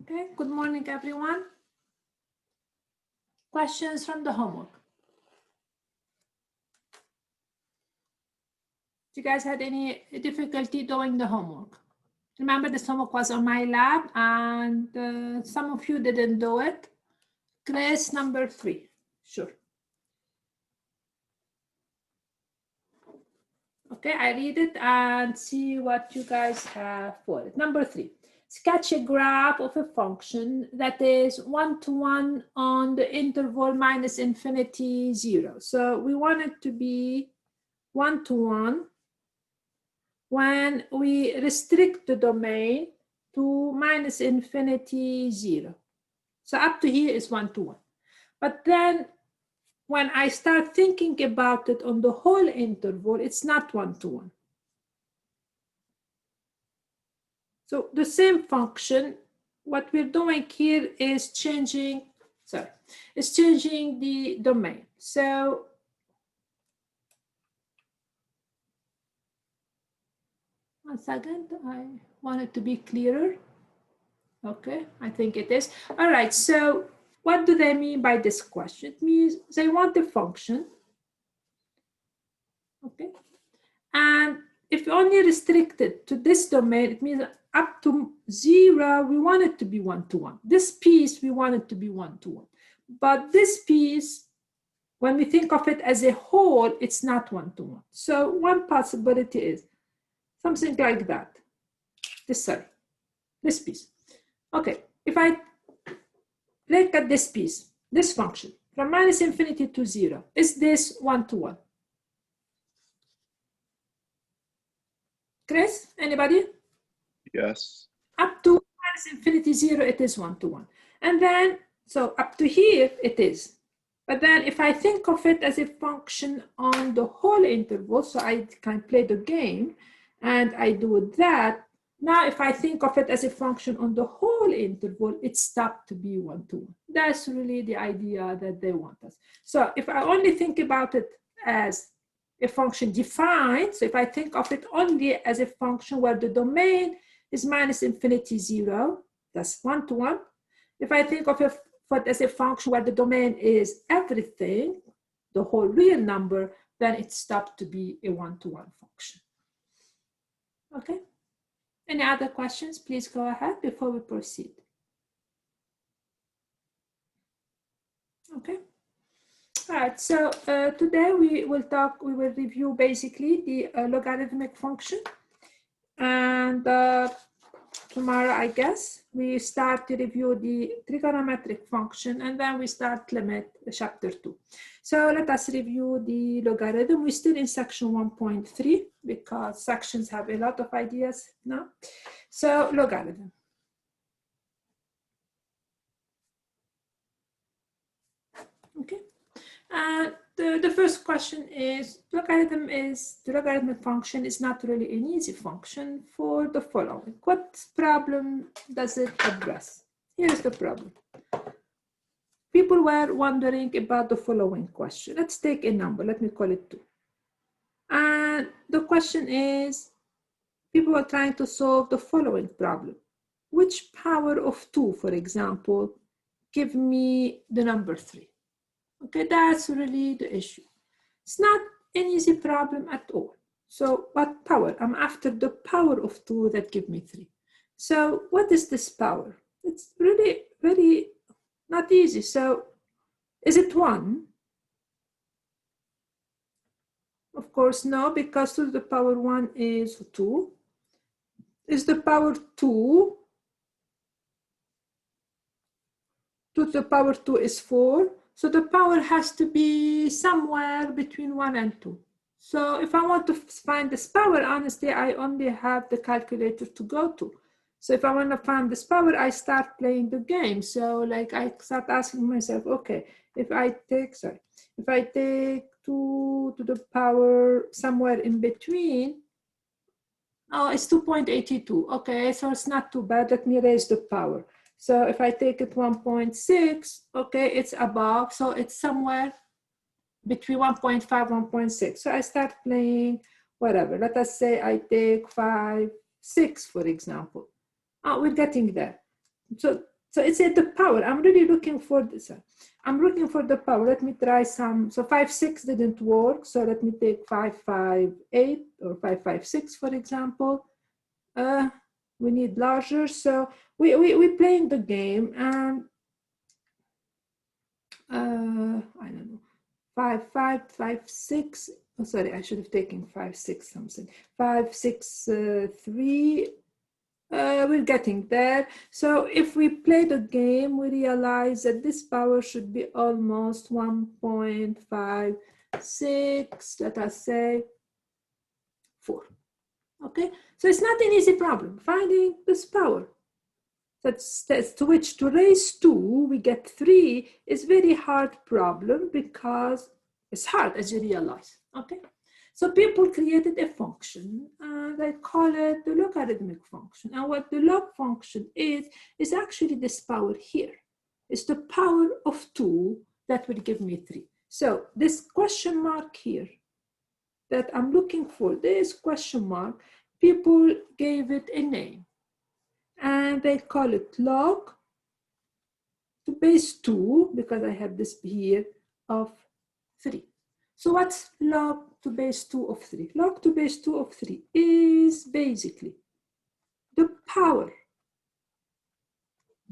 Okay, good morning, everyone. Questions from the homework? You guys had any difficulty doing the homework? Remember, this homework was on my lab, and some of you didn't do it. Grace number 3, sure. Okay, I read it and see what you guys have for it. Number 3, sketch a graph of a function that is 1-to-1 on the interval minus infinity 0. So we want it to be 1-to-1 when we restrict the domain to minus infinity 0. So up to here is 1-to-1. But then when I start thinking about it on the whole interval, it's not 1-to-1. So the same function, what we're doing here is changing the domain. So one second, I want it to be clearer. Okay, I think it is. All right, so what do they mean by this question? It means they want the function, okay? And if you only restrict it to this domain, it means up to 0, we want it to be 1-to-1. This piece, we want it to be 1-to-1. But this piece, when we think of it as a whole, it's not 1-to-1. So one possibility is something like that. This piece. Okay, if I look at this piece, this function, from minus infinity to 0, is this 1-to-1? Chris, anybody? Yes. Up to minus infinity 0, it is 1-to-1. And then, so up to here, it is. But then if I think of it as a function on the whole interval, so I can play the game, and I do that, now if I think of it as a function on the whole interval, it stopped to be 1-to-1. That's really the idea that they want us. So if I only think about it as a function defined, so if I think of it only as a function where the domain is minus infinity 0, that's 1-to-1. If I think of it as a function where the domain is everything, the whole real number, then it stopped to be a 1-to-1 function. Okay? Any other questions? Please go ahead before we proceed. Okay. All right, so today we will review basically the logarithmic function. And tomorrow, I guess, we start to review the trigonometric function, and then we start limit chapter 2. So let us review the logarithm. We're still in section 1.3 because sections have a lot of ideas now. So logarithm. Okay. The first question is, the logarithmic function is not really an easy function for the following. What problem does it address? Here's the problem. People were wondering about the following question. Let's take a number. Let me call it 2. And the question is, people were trying to solve the following problem. Which power of 2, for example, give me the number 3? Okay, that's really the issue. It's not an easy problem at all. So what power? I'm after the power of 2 that give me 3. So what is this power? It's really, really not easy. So is it 1? Of course, no, because 2 to the power 1 is 2. Is the power 2? 2 to the power 2 is 4. So the power has to be somewhere between 1 and 2. So if I want to find this power, honestly, I only have the calculator to go to. So if I want to find this power, I start playing the game. So like I start asking myself, okay, if I take 2 to the power somewhere in between, oh, it's 2.82. Okay, so it's not too bad. Let me raise the power. So if I take it 1.6, okay, it's above. So it's somewhere between 1.5, 1.6. So I start playing whatever. Let us say I take 5, 6, for example. Oh, we're getting there. So So it's at the power. I'm really looking for this. I'm looking for the power. Let me try some. So 5, 6 didn't work. So let me take 5, 5, 8 or 5, 5, 6, for example. We need larger. So we're playing the game, and I don't know, 5, 5, 5, 6. Oh, sorry, I should have taken 5, 6 something. 5, 6, 3. We're getting there. So if we play the game, we realize that this power should be almost 1.56, let us say 4. Okay, so it's not an easy problem, finding this power. That's to which to raise 2, we get 3 is very hard problem because it's hard, as you realize. Okay, so people created a function and they call it the logarithmic function. And what the log function is actually this power here. It's the power of 2 that will give me 3. So this question mark here that I'm looking for, this question mark, people gave it a name. And they call it log to base 2, because I have this here, of 3. So what's log to base 2 of 3? Log to base 2 of 3 is basically the power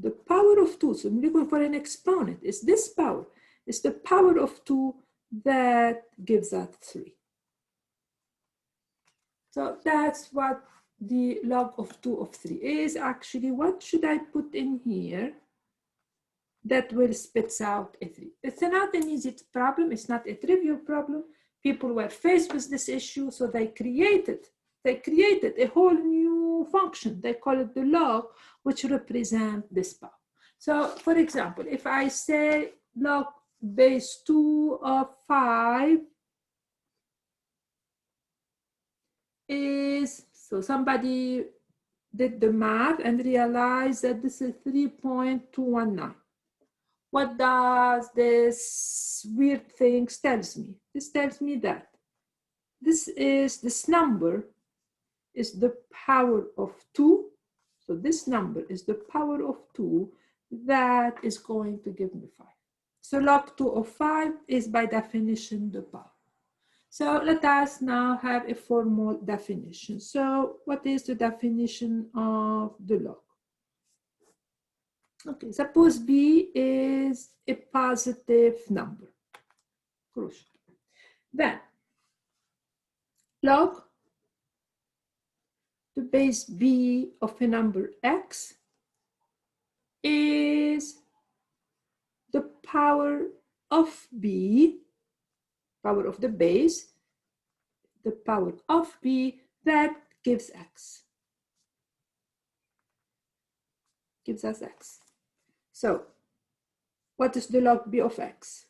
of 2. So I'm looking for an exponent. It's this power. It's the power of 2 that gives us 3. So that's what the log of 2 of 3 is. Actually, what should I put in here that will spits out a 3? It's not an easy problem. It's not a trivial problem. People were faced with this issue, so they created a whole new function. They call it the log, which represent this power. So for example, if I say log base 2 of 5 is, so somebody did the math and realized that this is 3.219. What does this weird thing tells me? This tells me that this number is the power of 2. So this number is the power of 2 that is going to give me 5. So log 2 of 5 is by definition the power. So let us now have a formal definition. So what is the definition of the log? Okay, suppose B is a positive number. Crucial. Then log the base B of a number x is the power of B, power of the base, the power of B that gives x, gives us x. So what is the log B of x?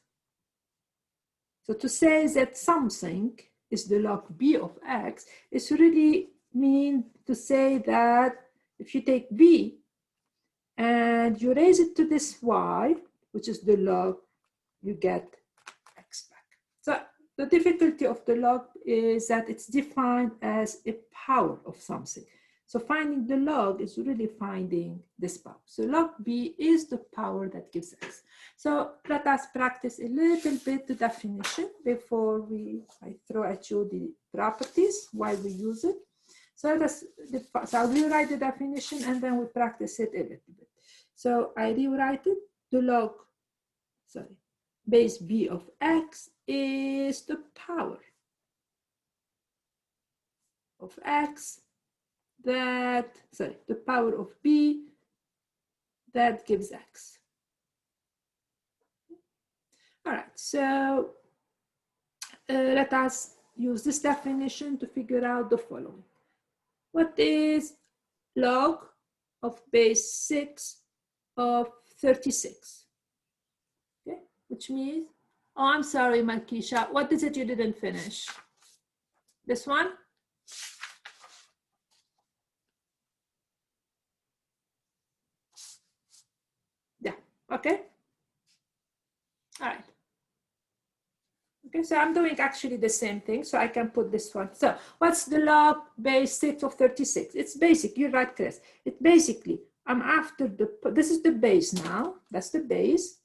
So to say that something is the log B of x is really mean to say that if you take B and you raise it to this y, which is the log, you get x back. So the difficulty of the log is that it's defined as a power of something. So finding the log is really finding this power. So log B is the power that gives x. So let us practice a little bit the definition before I throw at you the properties, why we use it. So I'll rewrite the definition and then we practice it a little bit. So I rewrite it. The log, base B of x is the power of x that, the power of B that gives x. All right, so let us use this definition to figure out the following. What is log of base 6 of 36? Okay, which means, oh, I'm sorry, Markisha, what is it you didn't finish? This one? Yeah, okay. All right. Okay, so I'm doing actually the same thing, so I can put this one. So what's the log base 6 of 36? It's basic, you're right, Chris. It's basically I'm after this is the base now. That's the base.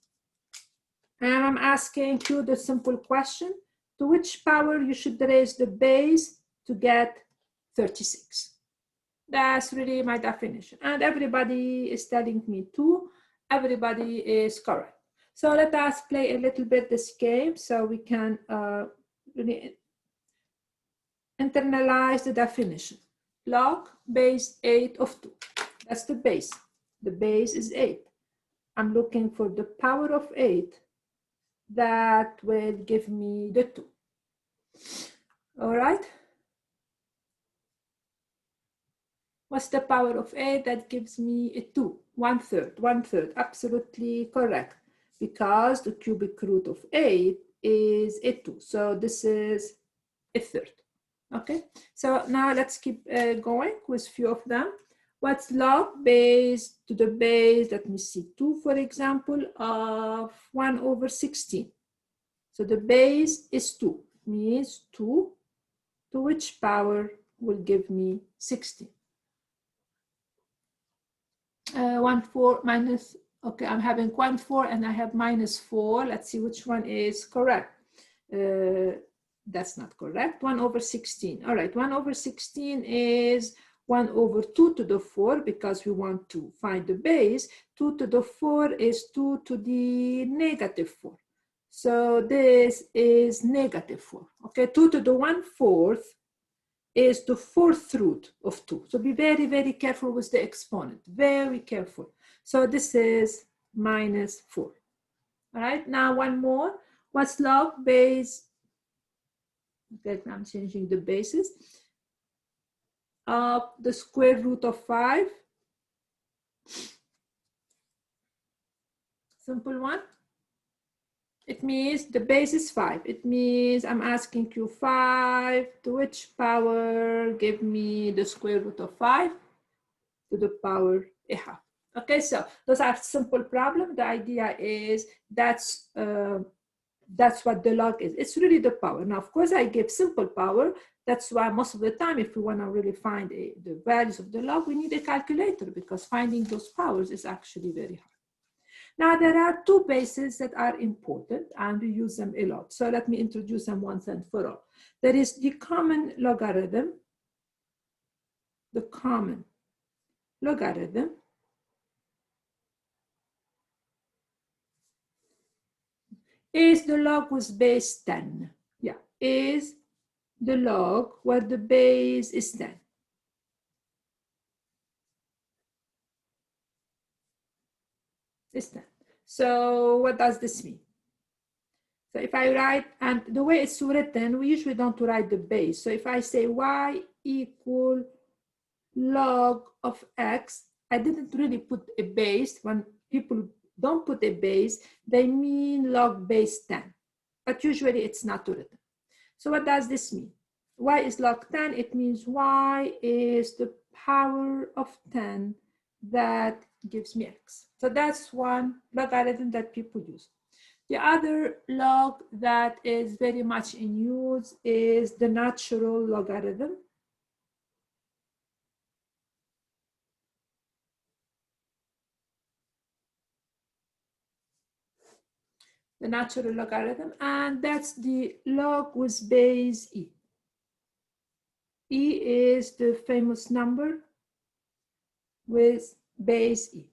And I'm asking you the simple question, to which power you should raise the base to get 36. That's really my definition. And everybody is telling me 2. Everybody is correct. So let us play a little bit this game so we can really internalize the definition. Log base 8 of 2. That's the base. The base is 8. I'm looking for the power of 8 that will give me the 2. All right. What's the power of 8 that gives me a 2? 1/3. 1/3. Absolutely correct. Because the cubic root of 8 is a 2. So this is a third. Okay. So now let's keep going with a few of them. What's log base to the base? Let me see. 2, for example, of 1/16. So the base is 2. Means 2 to which power will give me 16. 1/4 minus, okay, I'm having 1/4 and I have -4. Let's see which one is correct. That's not correct. 1/16. All right, 1/16 is 1/2 to the 4 because we want to find the base. 2 to the 4 is 2 to the -4. So this is -4. Okay, 2 to the 1/4 is the 4th root of 2. So be very, very careful with the exponent. Very careful. So this is -4. All right, now one more. What's log base? Okay, I'm changing the bases. Of the square root of 5. Simple one. It means the base is 5. It means I'm asking you 5 to which power give me the square root of 5 to the power a half. Okay, so those are simple problems. The idea is that's what the log is. It's really the power. Now, of course, I give simple power. That's why most of the time, if we want to really find the values of the log, we need a calculator because finding those powers is actually very hard. Now, there are 2 bases that are important and we use them a lot. So let me introduce them once and for all. There is the common logarithm. The common logarithm is the log with base 10. Yeah, is the log where the base is 10. It's 10. So what does this mean? So if I write, and the way it's written, we usually don't write the base. So if I say y equal log of x, I didn't really put a base. When people don't put a base, they mean log base 10. But usually it's not written. So what does this mean? Y is log 10. It means y is the power of 10 that gives me x. So that's one logarithm that people use. The other log that is very much in use is the natural logarithm. The natural logarithm, and that's the log with base e. E is the famous number with base e.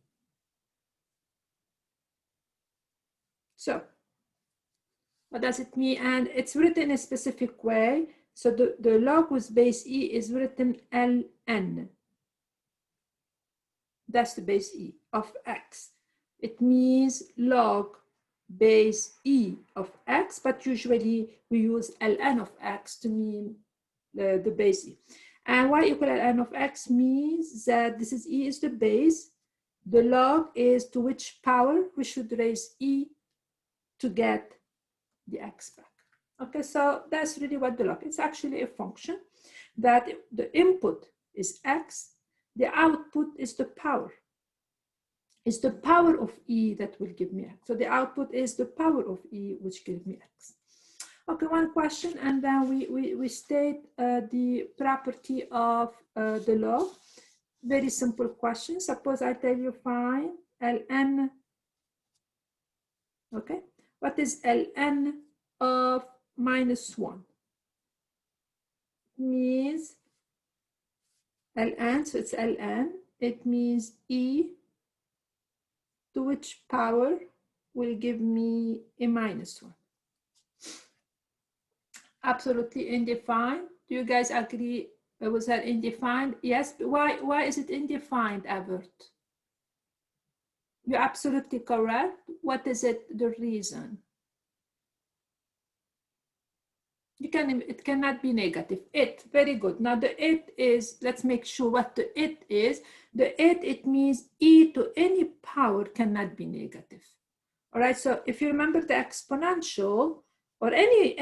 So what does it mean? And it's written in a specific way. So the log with base e is written ln. That's the base e of x. It means log base e of x, but usually we use ln of x to mean the base e. And y equal ln of x means that this is e is the base. The log is to which power we should raise e to get the x back. Okay, so that's really what the log is. It's actually a function that the input is x, the output is the power. It's the power of e that will give me x. So the output is the power of e, which gives me x. Okay, one question, and then we state the property of the log. very simple question. Suppose I tell you find ln, okay? What is ln of -1? Means ln, so it's ln. It means e to which power will give me a -1. Absolutely undefined. Do you guys agree? Was that undefined? Yes. Why is it undefined, Albert? You're absolutely correct. What is it? The reason? It cannot be negative. It, very good. Now the it is, let's make sure what the it is. The it means e to any power cannot be negative. All right. So if you remember the exponential or any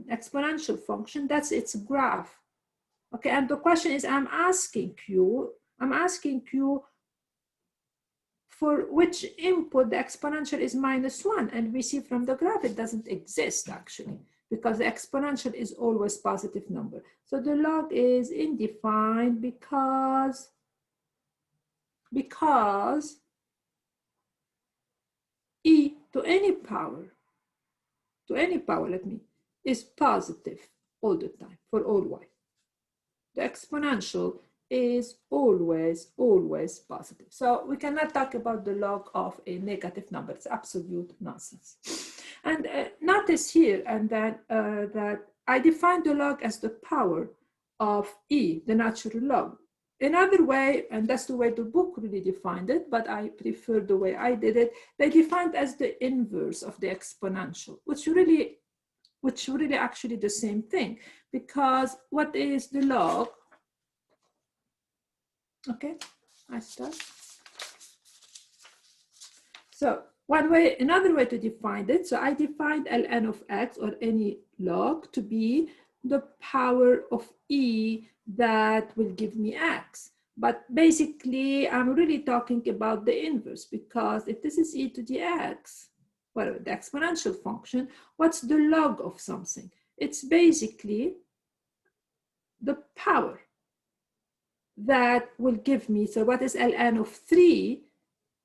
exponential function, that's its graph. Okay. And the question is, I'm asking you for which input the exponential is -1, and we see from the graph it doesn't exist actually, because the exponential is always positive number. So the log is undefined because e to any power, is positive all the time for all y. The exponential is always positive. So we cannot talk about the log of a negative number. It's absolute nonsense. And notice here and then that I define the log as the power of e, the natural log. Another way, and that's the way the book really defined it, but I prefer the way I did it, they defined as the inverse of the exponential, which really actually the same thing, because what is the log? Okay, I start. So another way to define it, so I defined ln of x or any log to be the power of e that will give me x. But basically, I'm really talking about the inverse, because if this is e to the x, well, the exponential function, what's the log of something? It's basically the power that will give me, so what is ln of 3?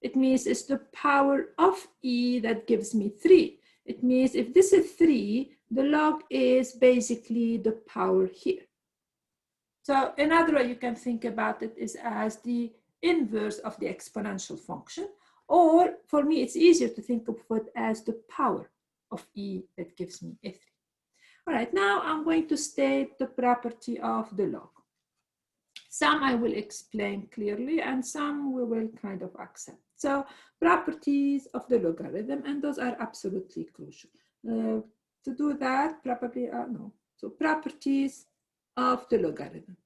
It means it's the power of e that gives me 3. It means if this is 3, the log is basically the power here. So another way you can think about it is as the inverse of the exponential function, or for me, it's easier to think of it as the power of e that gives me a 3. All right, now I'm going to state the property of the log. Some I will explain clearly, and some we will kind of accept. So properties of the logarithm, and those are absolutely crucial. To do that, probably, no. So properties of the logarithm,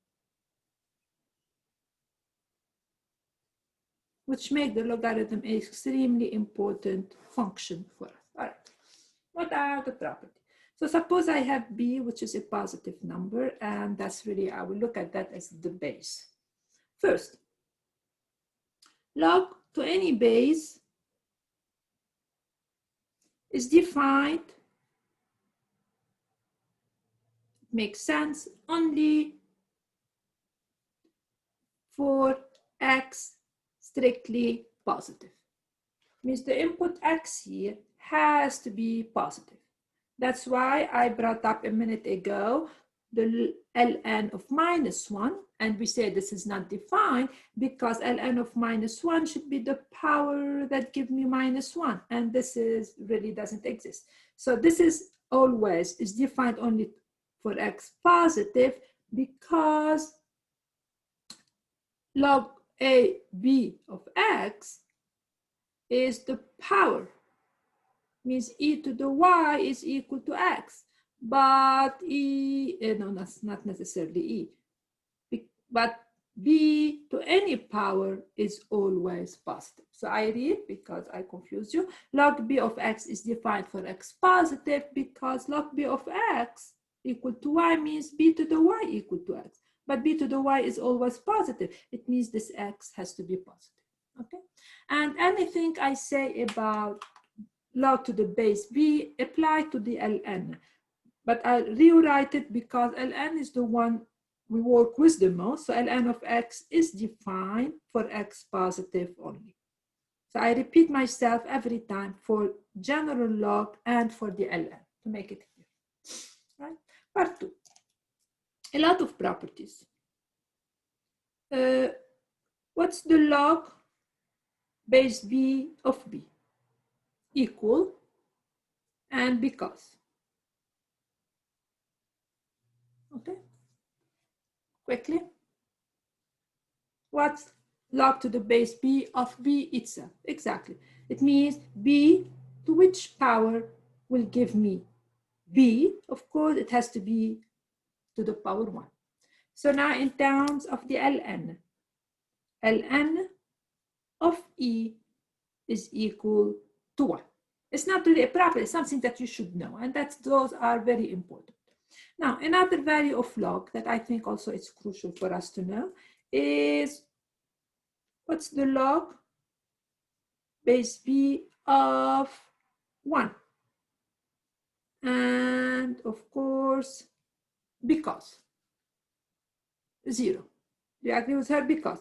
which make the logarithm an extremely important function for us. All right, what are the properties? So suppose I have b, which is a positive number, and that's really, I will look at that as the base. First, log to any base is defined, makes sense, only for x strictly positive. Means the input x here has to be positive. That's why I brought up a minute ago the ln of -1, and we say this is not defined because ln of -1 should be the power that gives me -1, and this is really doesn't exist. So this is always is defined only for x positive, because log a b of x is the power, means e to the y is equal to x, but no, that's not necessarily e, but b to any power is always positive. So I read, because I confused you, log b of x is defined for x positive because log b of x equal to y means b to the y equal to x, but b to the y is always positive. It means this x has to be positive, okay? And anything I say about log to the base b apply to the ln, but I'll rewrite it because ln is the one we work with the most. So ln of x is defined for x positive only. So I repeat myself every time for general log and for the ln to make it clear. Right? Part 2. A lot of properties. What's the log base b of b? Equal and because. Okay? Quickly. What's log to the base b of b itself? Exactly. It means b to which power will give me b. Of course, it has to be to the power 1. So now in terms of the ln of e is equal to 1. It's not really a property, it's something that you should know, and those are very important. Now, another value of log that I think also it's crucial for us to know is what's the log base b of 1? And of course, because 0. Do you agree with her? Because.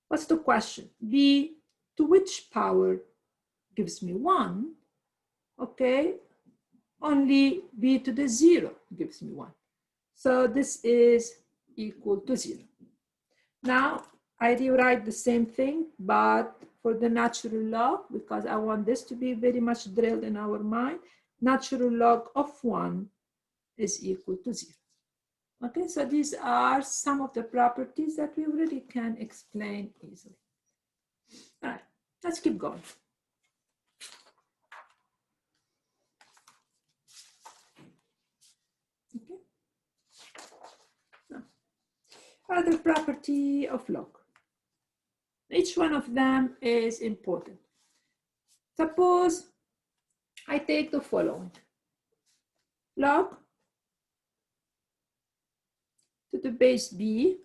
What's the question? B to which power gives me 1? Okay, only b to the 0 gives me 1. So this is equal to 0. Now I rewrite the same thing, but for the natural log, because I want this to be very much drilled in our mind, natural log of 1 is equal to 0. Okay, so these are some of the properties that we really can explain easily. All right, let's keep going. Okay. Now, other property of log. Each one of them is important. Suppose I take the following. Log to the base b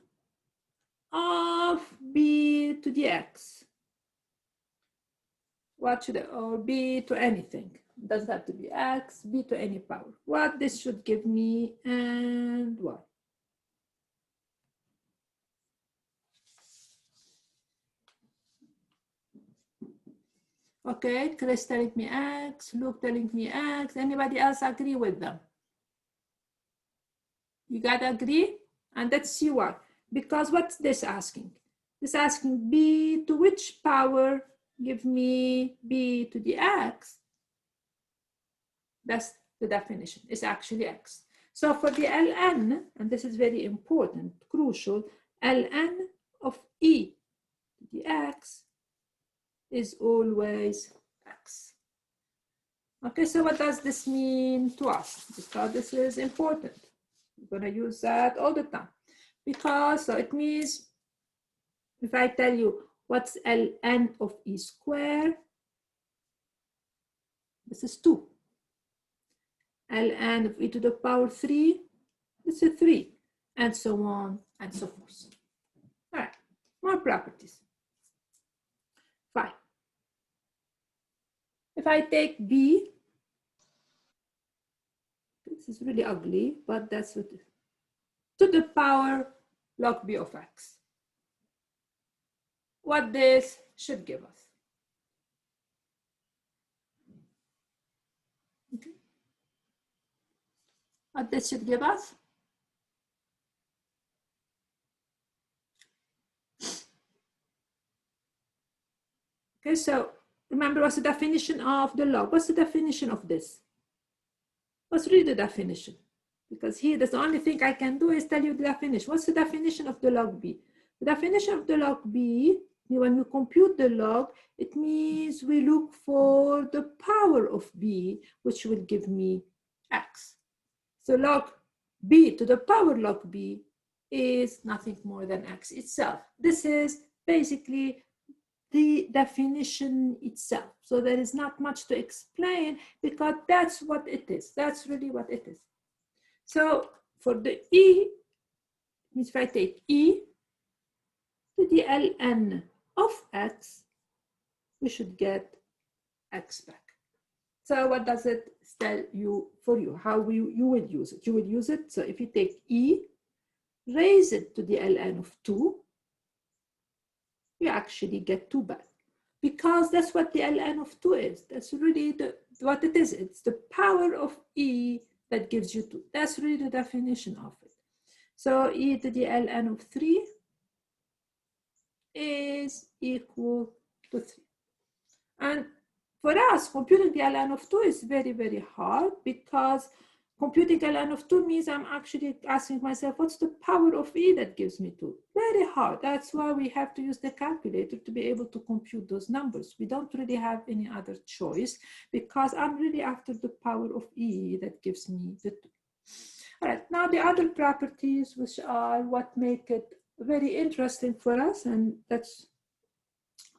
of b to the x. What should I, or b to anything. It doesn't have to be x, b to any power. What this should give me and what? Okay, Chris telling me x, Luke telling me x. Anybody else agree with them? You gotta agree? And let's see why. Because what's this asking? This asking b to which power give me b to the x? That's the definition. It's actually x. So for the ln, and this is very important, crucial, ln of e to the x is always x. Okay, so what does this mean to us? Because this is important. We're going to use that all the time. Because so it means if I tell you what's ln of e squared, this is 2. ln of e to the power 3, this is 3, and so on and so forth. All right, more properties. 5. If I take b, this is really ugly, but that's what it is, to the power log b of x. What this should give us. Okay. What this should give us. Okay, so remember what's the definition of the log? What's the definition of this? What's really the definition? Because here, that's the only thing I can do is tell you the definition. What's the definition of the log b? The definition of the log b, when you compute the log, it means we look for the power of b, which will give me x. So log b to the power log b is nothing more than x itself. This is basically the definition itself. So there is not much to explain because that's what it is. That's really what it is. So for the e, means if I take e to the ln of x, we should get x back. So what does it tell you for you? How you will use it? You will use it. So if you take e raise it to the ln of 2, you actually get 2 back. Because that's what the ln of 2 is. That's really what it is. It's the power of e that gives you 2. That's really the definition of it. So e to the ln of 3 is equal to 3. And for us, computing the ln of 2 is very, very hard, because computing ln of 2 means I'm actually asking myself, what's the power of e that gives me 2? Very hard. That's why we have to use the calculator to be able to compute those numbers. We don't really have any other choice, because I'm really after the power of e that gives me the 2. All right, now the other properties, which are what make it very interesting for us, and that's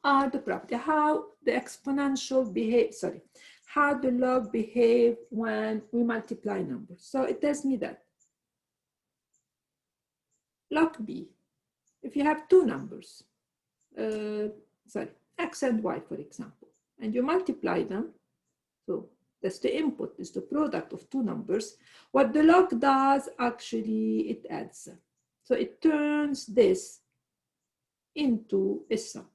are the property, how the exponential behave, how the log behave when we multiply numbers. So it tells me that log b, if you have two numbers, x and y, for example, and you multiply them, so that's the input, is the product of two numbers. What the log does, actually, it adds them. So it turns this into a sum.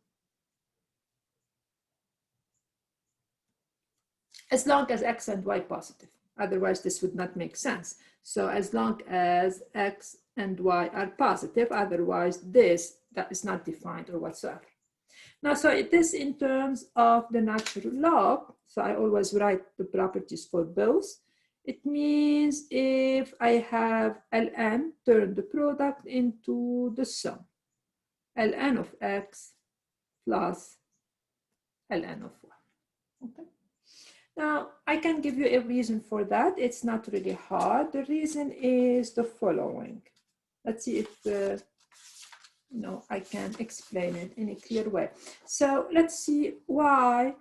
As long as x and y positive. Otherwise, this would not make sense. So as long as x and y are positive, otherwise that is not defined or whatsoever. Now, so it is in terms of the natural log. So I always write the properties for both. It means if I have ln, turn the product into the sum. ln of x plus ln of y. Okay. Now, I can give you a reason for that. It's not really hard. The reason is the following. Let's see if I can explain it in a clear way. So let's see why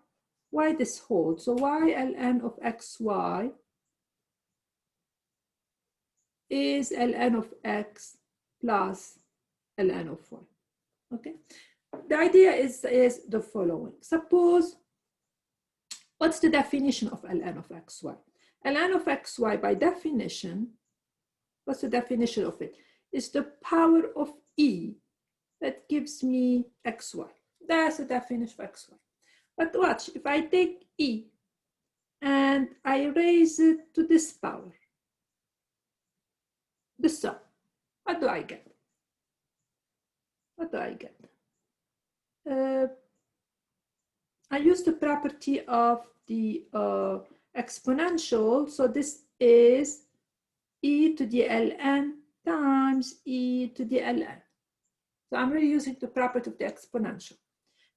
this holds. So y ln of xy is ln of x plus ln of y. Okay. The idea is the following. Suppose, what's the definition of ln of xy? ln of xy, by definition, what's the definition of it? It's the power of e that gives me xy. That's the definition of xy. But watch, if I take e and I raise it to this power, the sum, what do I get? What do I get? I use the property of the exponential. So this is e to the ln times e to the ln. So I'm really using the property of the exponential.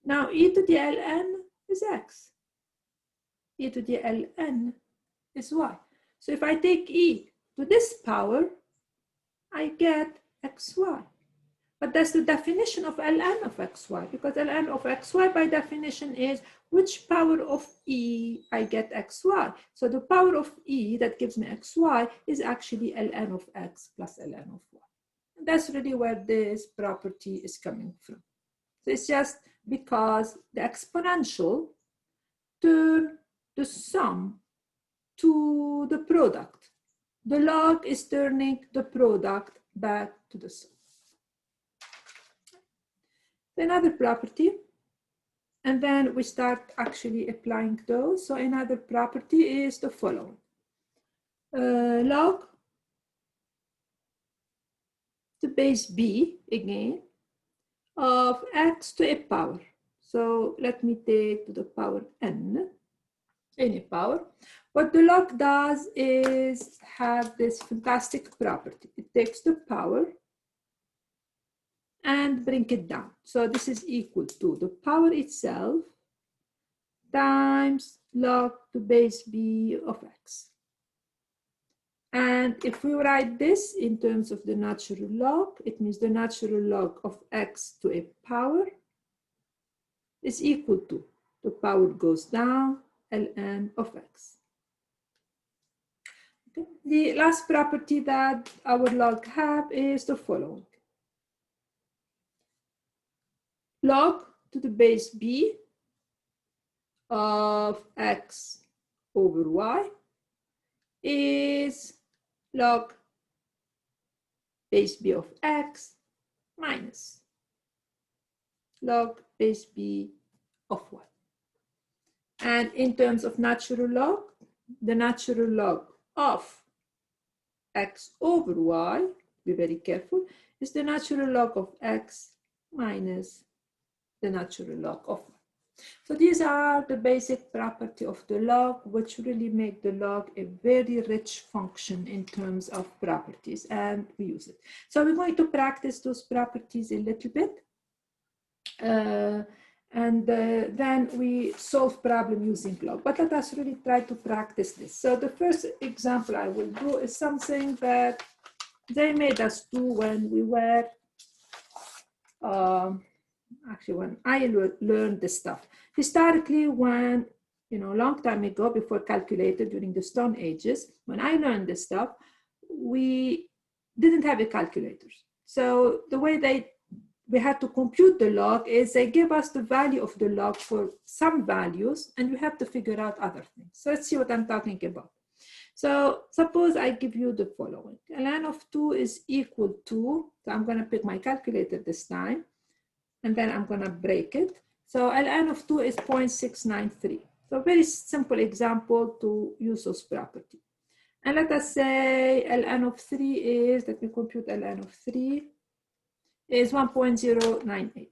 Now e to the ln is x. E to the ln is y. So if I take e to this power, I get xy. But that's the definition of ln of xy, because ln of xy by definition is which power of e I get xy. So the power of e that gives me xy is actually ln of x plus ln of y. And that's really where this property is coming from. So it's just because the exponential turn the sum to the product. The log is turning the product back to the sum. Another property, and then we start actually applying those. So another property is the following. Log to base b, again, of x to a power. So let me take to the power n, any power. What the log does is have this fantastic property. It takes the power and bring it down. So this is equal to the power itself times log to base b of x. And if we write this in terms of the natural log, it means the natural log of x to a power is equal to, the power goes down, ln of x. Okay. The last property that our log have is the following. Log to the base b of x over y is log base b of x minus log base b of y. And in terms of natural log, the natural log of x over y, be very careful, is the natural log of x minus the natural log of y. So these are the basic property of the log, which really make the log a very rich function in terms of properties, and we use it. So we're going to practice those properties a little bit. Then we solve problem using log. But let us really try to practice this. So the first example I will do is something that they made us do when we were, actually when I learned this stuff. Historically, when, a long time ago, before calculator, during the Stone Ages, when I learned this stuff, we didn't have a calculator. So the way we had to compute the log is they give us the value of the log for some values, and we have to figure out other things. So let's see what I'm talking about. So suppose I give you the following. ln of 2 is equal to, so I'm going to pick my calculator this time, and then I'm going to break it. So ln of 2 is 0.693. So very simple example to use those property. And let us say ln of 3 is, let me compute ln of 3, is 1.098.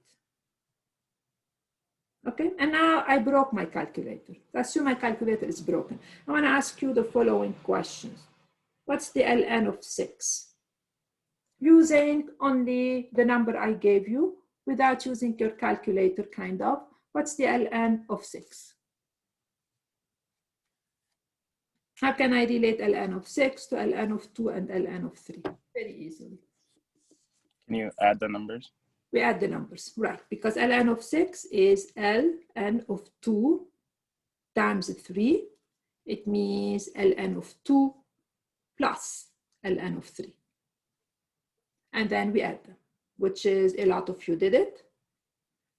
Okay, and now I broke my calculator. Assume my calculator is broken. I want to ask you the following questions. What's the ln of 6? Using only the number I gave you, without using your calculator, kind of. What's the ln of 6? How can I relate ln of 6 to ln of 2 and ln of 3? Very easily. Can you add the numbers? We add the numbers, right? Because ln of 6 is ln of 2 times 3. It means ln of 2 plus ln of 3. And then we add them, which is a lot of you did it.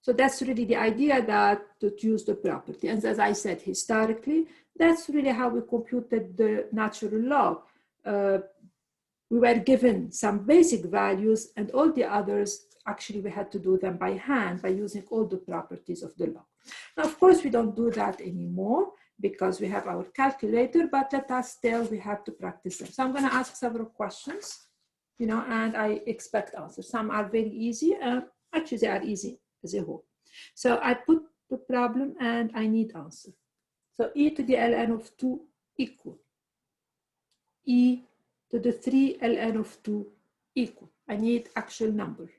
So that's really the idea, that to use the property. And as I said, historically, that's really how we computed the natural log. We were given some basic values, and all the others, actually, we had to do them by hand by using all the properties of the log. Now, of course, we don't do that anymore because we have our calculator, but let us still, we have to practice them. So I'm going to ask several questions, and I expect answers. Some are very easy. Actually, they are easy as a whole. So I put the problem and I need answer. So e to the ln of 2 equal e to the 3 ln of 2 equal. I need actual number.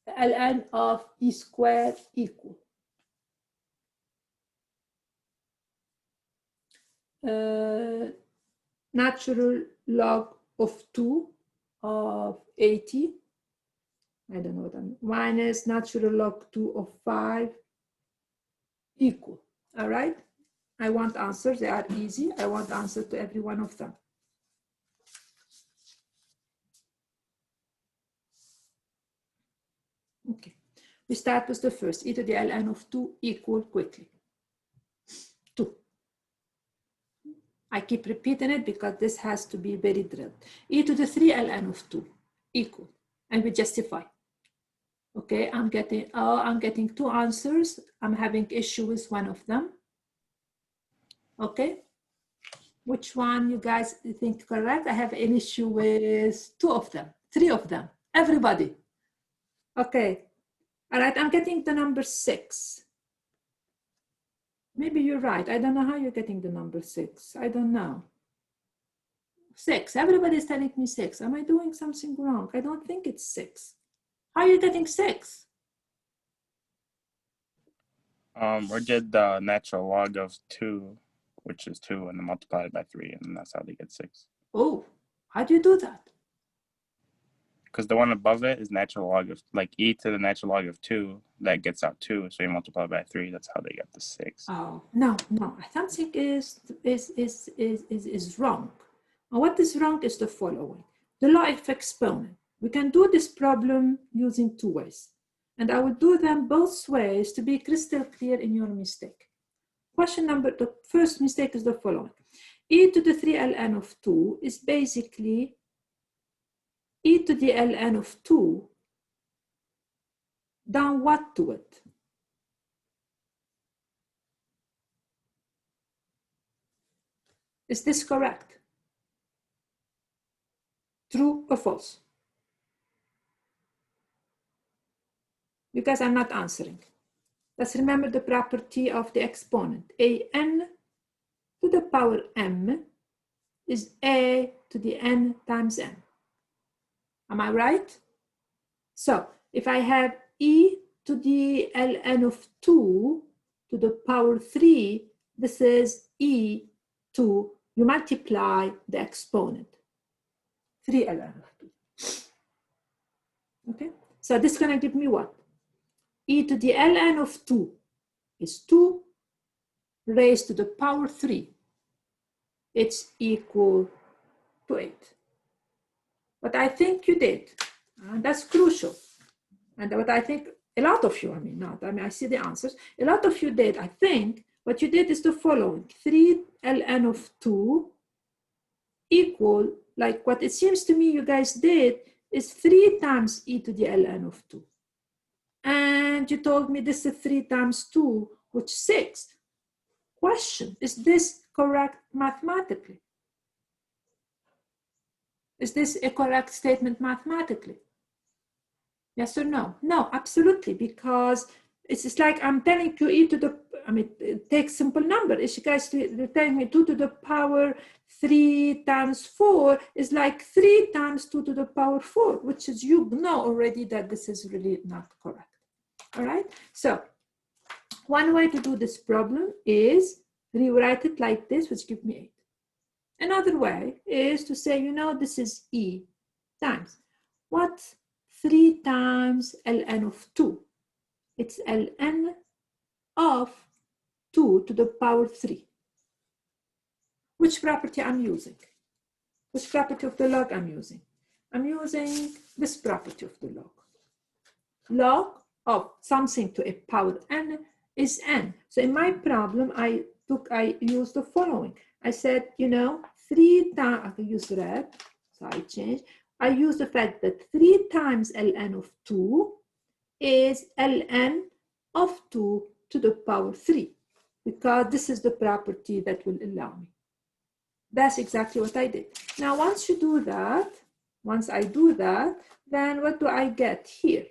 The ln of e squared equal. Natural log of 2 of 80. I don't know what I mean. Minus natural log 2 of 5 equal. All right? I want answers. They are easy. I want answer to every one of them. Okay. We start with the first. E to the ln of 2 equal quickly. 2. I keep repeating it because this has to be very drilled. E to the 3 ln of 2 equal. And we justify. Okay, I'm getting 2 answers. I'm having issue with one of them. Okay, which one you guys think correct? I have an issue with 2 of them, 3 of them, everybody. Okay, all right, I'm getting the number 6. Maybe you're right. I don't know how you're getting the number 6. I don't know. 6, everybody is telling me 6. Am I doing something wrong? I don't think it's 6. How are you getting 6? We did the natural log of 2, which is 2, and then multiplied by 3, and that's how they get 6. Oh, how do you do that? Because the one above it is natural log of, like e to the natural log of 2, that gets out 2, so you multiply by 3, that's how they get the 6. Oh, no, something is wrong. And what is wrong is the following. The law of exponent. We can do this problem using 2 ways. And I will do them both ways to be crystal clear in your mistake. The first mistake is the following. E to the 3 ln of 2 is basically e to the ln of 2 done what to it? Is this correct? True or false? You guys are not answering. Let's remember the property of the exponent. an to the power m is a to the n times n. Am I right? So if I have e to the ln of 2 to the power 3, this is e to, you multiply the exponent, 3 ln of 2. Okay, so this is going to give me what? E to the ln of 2 is 2 raised to the power 3. It's equal to 8. What I think you did, and that's crucial, and what I think a lot of you, I see the answers, a lot of you did, I think, what you did is the following: 3 ln of 2 equal, like what it seems to me you guys did, is 3 times e to the ln of 2. And you told me this is 3 times 2, which is 6. Question, is this correct mathematically? Is this a correct statement mathematically? Yes or no? No, absolutely, because it's just like I'm telling you e to the, take simple number. If you guys are telling me 2 to the power 3 times 4 is like 3 times 2 to the power 4, which is, you know already that this is really not correct. All right, so one way to do this problem is rewrite it like this, which gives me 8. Another way is to say, this is e times what? 3 times ln of 2. It's ln of 2 to the power 3. Which property I'm using? Which property of the log I'm using? I'm using this property of the log. Log of something to a power n is n. So in my problem, I used the following. I said, 3 times, I can use red, so I use the fact that 3 times ln of 2 is ln of 2 to the power 3, because this is the property that will allow me. That's exactly what I did. Now, once I do that, then what do I get here?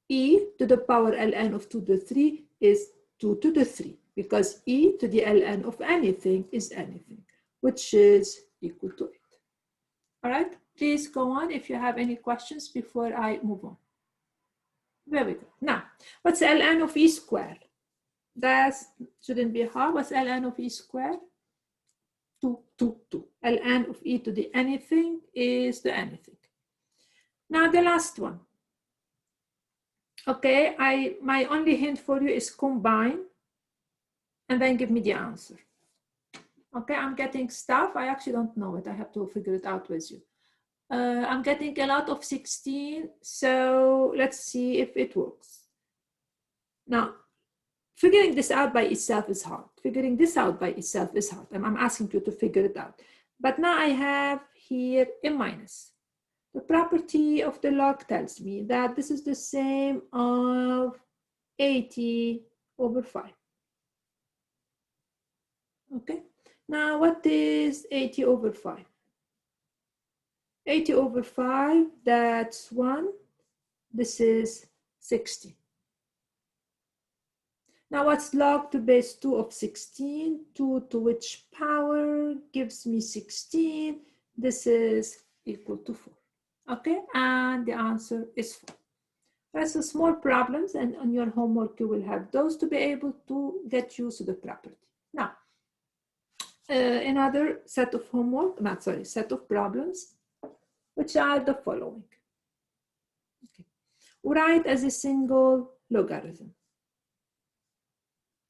E to the power ln of 2 to the 3 is 2 to the 3, because e to the ln of anything is anything, which is equal to 8. All right, please go on if you have any questions before I move on. There we go. Now, what's ln of e squared? That shouldn't be hard. What's ln of e squared? 2, 2, 2. ln of e to the anything is the anything. Now, the last one. Okay, my only hint for you is combine and then give me the answer. Okay, I'm getting stuff. I actually don't know it. I have to figure it out with you. I'm getting a lot of 16, so let's see if it works. Now, figuring this out by itself is hard. Figuring this out by itself is hard. I'm asking you to figure it out. But now I have here a minus. The property of the log tells me that this is the same of 80 over 5. Okay, now what is 80 over 5? 80 over 5, that's 1. This is 60. Now what's log to base 2 of 16? 2 to which power gives me 16? This is equal to 4. Okay, and the answer is 4. That's a small problems, and on your homework you will have those to be able to get used to the property. Now, another set of set of problems, which are the following. Okay. Write as a single logarithm.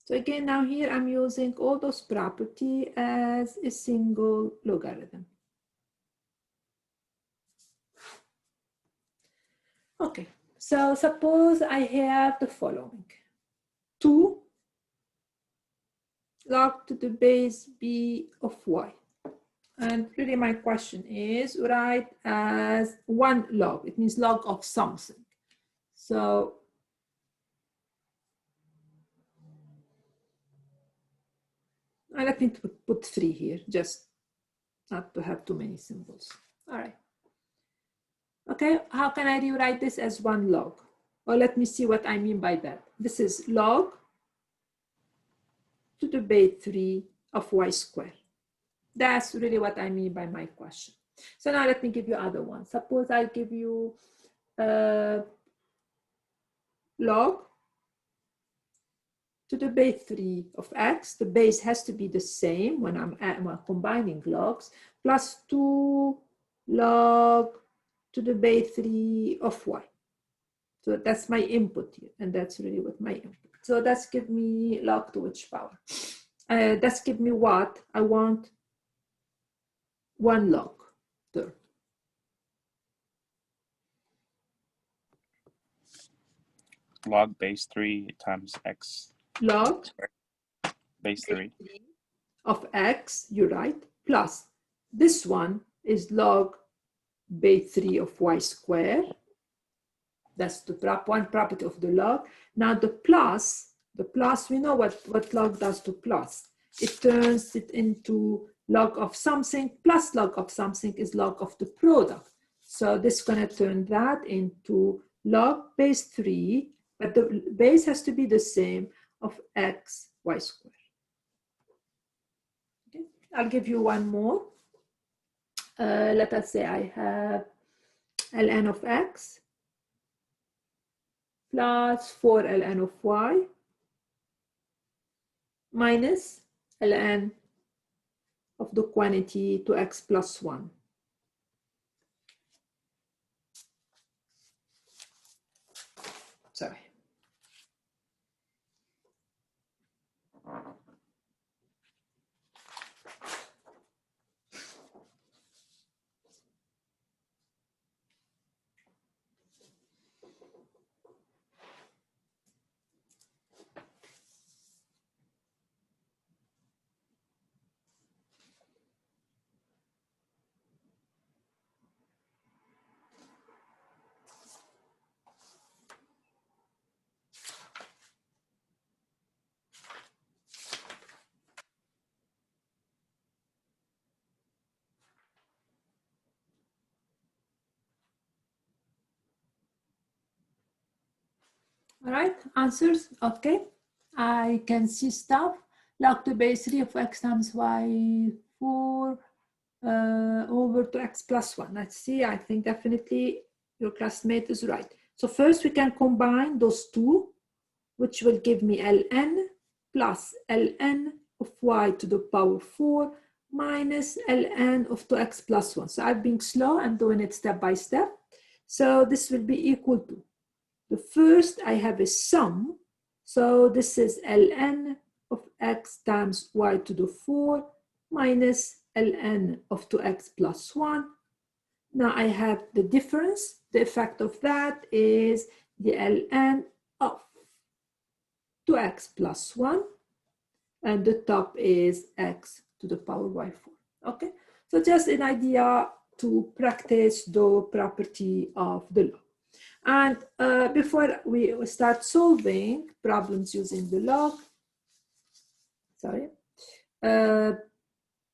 So again, now here I'm using all those property as a single logarithm. Okay, so suppose I have the following. 2 log to the base b of y. And really my question is write as one log. It means log of something. So let me put 3 here, just not to have too many symbols. All right. Okay, how can I rewrite this as one log? Or let me see what I mean by that. This is log to the base 3 of y squared. That's really what I mean by my question. So now let me give you other ones. Suppose I give you log to the base 3 of x. The base has to be the same when I'm combining logs, plus 2 log to the base 3 of y. So that's my input here, and that's really what my input. So that's give me log to which power? That's give me what? I want 1 log term. Log base 3 times x. Log base 3 of x, you're right, plus this one is log base 3 of y squared. That's the one property of the log. Now the plus, we know what log does to plus. It turns it into log of something plus log of something is log of the product. So this is going to turn that into log base 3, but the base has to be the same of x y squared. Okay. I'll give you one more. Let us say I have ln of x plus 4 ln of y minus ln of the quantity to x plus 1. Sorry. All right, answers, okay. I can see stuff. Log to base 3 of x times y 4 over to x plus 1. Let's see, I think definitely your classmate is right. So first we can combine those two, which will give me ln plus ln of y to the power 4 minus ln of 2x plus 1. So I'm being slow, I'm doing it step by step. So this will be equal to, the first I have a sum. So this is ln of x times y to the 4 minus ln of 2x plus 1. Now I have the difference. The effect of that is the ln of 2x plus 1. And the top is x to the power y4. Okay, so just an idea to practice the property of the log. And before we start solving problems using the log,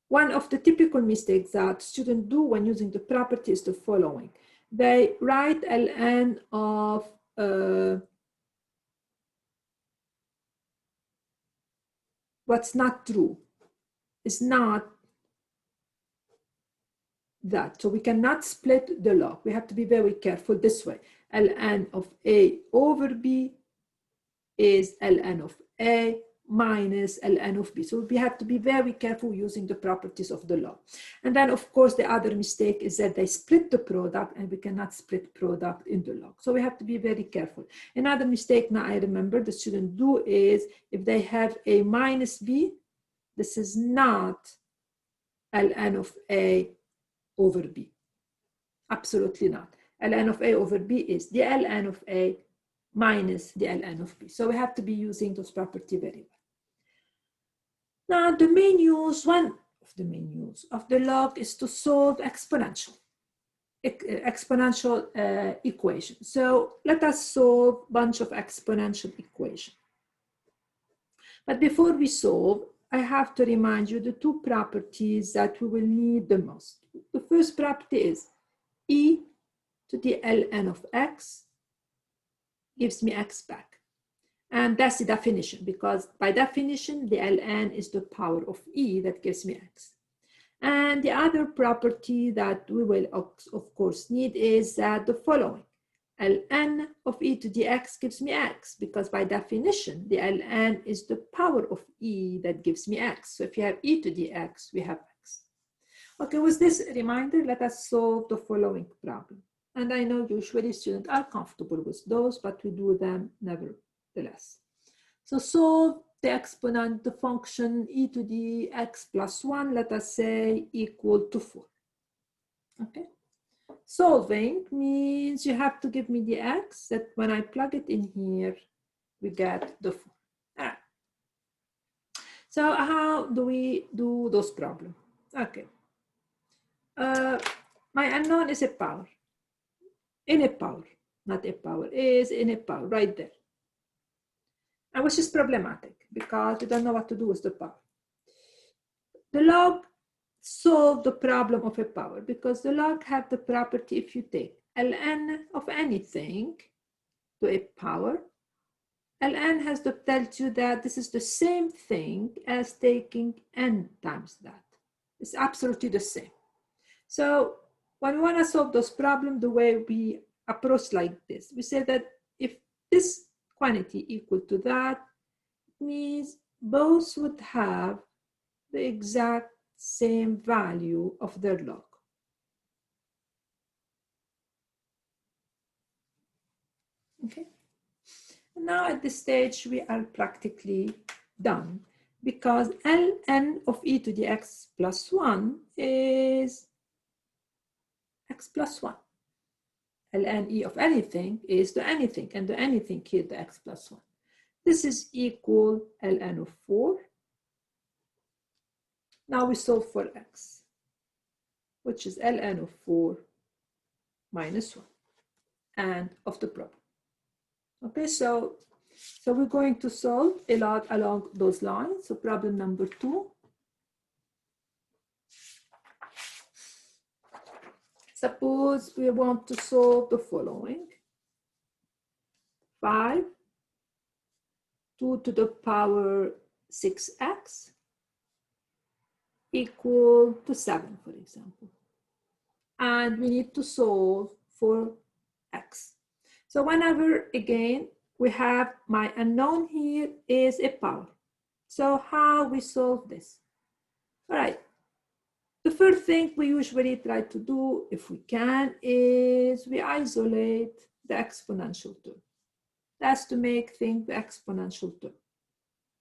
one of the typical mistakes that students do when using the property is the following. They write ln of what's not true. It's not that. So we cannot split the log. We have to be very careful this way. ln of a over b is ln of a minus ln of b. So we have to be very careful using the properties of the log. And then of course the other mistake is that they split the product, and we cannot split product in the log. So we have to be very careful. Another mistake now I remember the students do is if they have a minus b, this is not ln of a over b. Absolutely not. ln of a over b is the ln of a minus the ln of b. So we have to be using those property very well. Now the main use, one the main use of the log is to solve exponential equation. So let us solve a bunch of exponential equations. But before we solve, I have to remind you the two properties that we will need the most. The first property is e to the ln of x gives me x back. And that's the definition, because by definition, the ln is the power of e that gives me x. And the other property that we will, of course, need is that the following. ln of e to the x gives me x, because by definition, the ln is the power of e that gives me x. So if you have e to the x, we have x. Okay, with this reminder, let us solve the following problem. And I know usually students are comfortable with those, but we do them nevertheless. So solve the exponent, the function e to the x plus 1, let us say equal to 4. Okay. Solving means you have to give me the x, that when I plug it in here, we get the 4. All right. So how do we do those problems? Okay. My unknown is a power. In a power, not a power, is in a power, right there. And which is problematic because we don't know what to do with the power. The log solve the problem of a power because the log have the property if you take ln of anything to a power, ln has to tell you that this is the same thing as taking n times that. It's absolutely the same. So when we want to solve those problems, the way we approach like this, we say that if this quantity equal to that, it means both would have the exact same value of their log. Okay. And now at this stage, we are practically done because ln of e to the x plus 1 is x plus 1. ln e of anything is the anything, and the anything here, the x plus 1. This is equal ln of 4. Now we solve for x, which is ln of 4 minus 1, and of the problem. Okay, so we're going to solve a lot along those lines. So problem number 2. Suppose we want to solve the following. 5, 2 to the power 6x equal to 7, for example. And we need to solve for x. So whenever, again, we have my unknown here is a power. So how we solve this? All right. The first thing we usually try to do, if we can, is we isolate the exponential term. That's to make things the exponential term.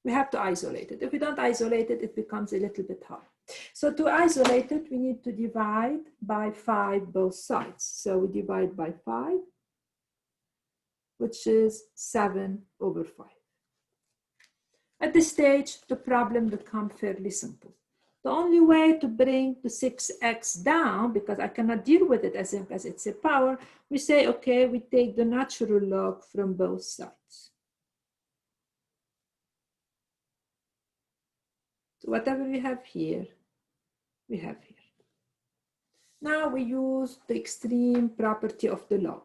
We have to isolate it. If we don't isolate it, it becomes a little bit hard. So to isolate it, we need to divide by 5 both sides. So we divide by 5, which is 7 over 5. At this stage, the problem becomes fairly simple. The only way to bring the 6x down, because I cannot deal with it as if it's a power, we say, okay, we take the natural log from both sides. So whatever we have here, we have here. Now we use the extreme property of the log,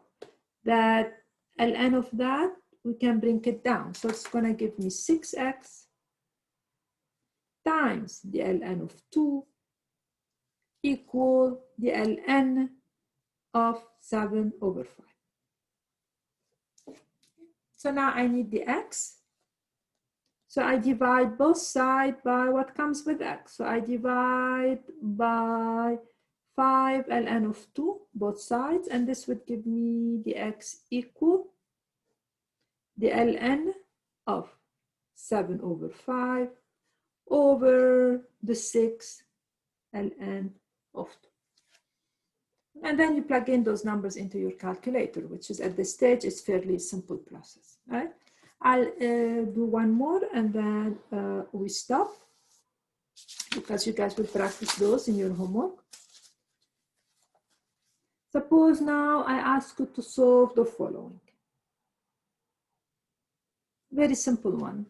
that ln of that, we can bring it down. So it's going to give me 6x times the ln of 2 equal the ln of 7 over 5. So now I need the x. So I divide both sides by what comes with x. So I divide by 5 ln of 2, both sides, and this would give me the x equal the ln of 7 over 5 over the 6 ln of 2. And then you plug in those numbers into your calculator, which is at this stage, it's fairly simple process, right? I'll do one more and then we stop. because you guys will practice those in your homework. Suppose now I ask you to solve the following. Very simple one.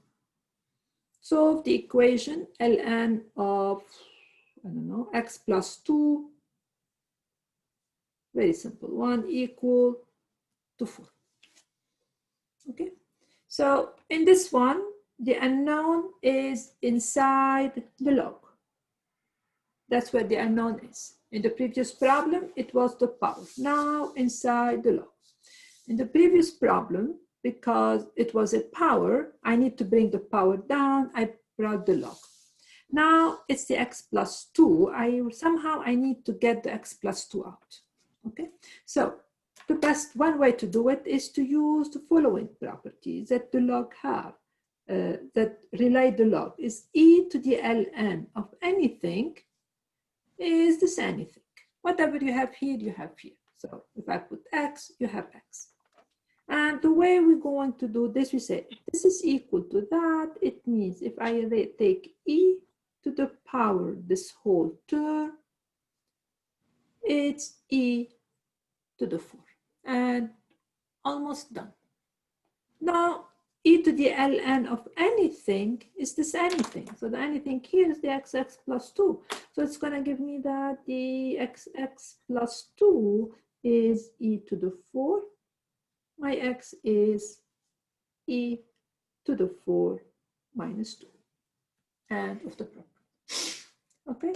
Solve the equation ln of, I don't know, x plus 2, very simple one, equal to 4. Okay, so in this one, the unknown is inside the log. That's where the unknown is. In the previous problem, it was the power. Now inside the log. In the previous problem, because it was a power, I need to bring the power down. I brought the log. Now it's the x plus 2. Somehow I need to get the x plus 2 out. Okay, so the best one way to do it is to use the following properties that the log have, that relate the log is e to the ln of anything is this anything. Whatever you have here, you have here. So if I put x, you have x. And the way we're going to do this, we say, if this is equal to that, it means if I take e to the power this whole term, it's e to the 4. And almost done. Now, e to the ln of anything is this anything. So the anything here is the xx plus 2. So it's going to give me that the xx plus 2 is e to the 4. My x is e to the 4 minus 2. End of the problem. Okay.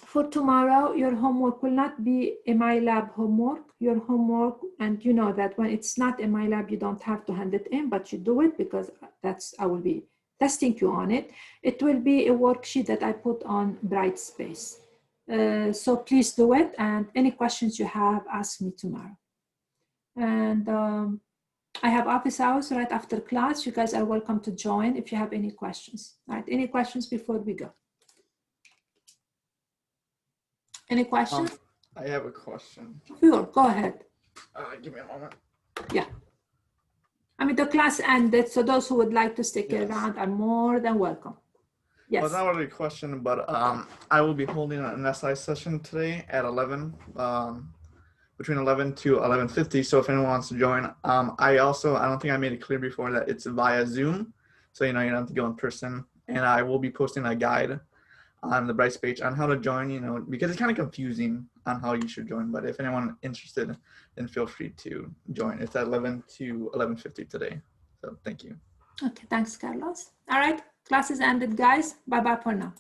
For tomorrow, your homework will not be a MyLab homework. Your homework, and you know that when it's not a MyLab, you don't have to hand it in, but you do it because I will be testing you on it. It will be a worksheet that I put on Brightspace. So please do it, and any questions you have, ask me tomorrow. And I have office hours right after class. You guys are welcome to join if you have any questions. All right, any questions before we go? Any questions? I have a question. Sure, go ahead. Give me a moment. Yeah. I mean, the class ended, so those who would like to stick Yes. around are more than welcome. Yes. Well, not really a question, but I will be holding an SI session today at 11, between 11 to 11:50. So if anyone wants to join, I don't think I made it clear before that it's via Zoom. So, you don't have to go in person. And I will be posting a guide on the Bryce page on how to join, because it's kind of confusing on how you should join. But if anyone interested, then feel free to join. It's at 11 to 11:50 today. So thank you. Okay, thanks, Carlos. All right, class is ended, guys. Bye-bye for now.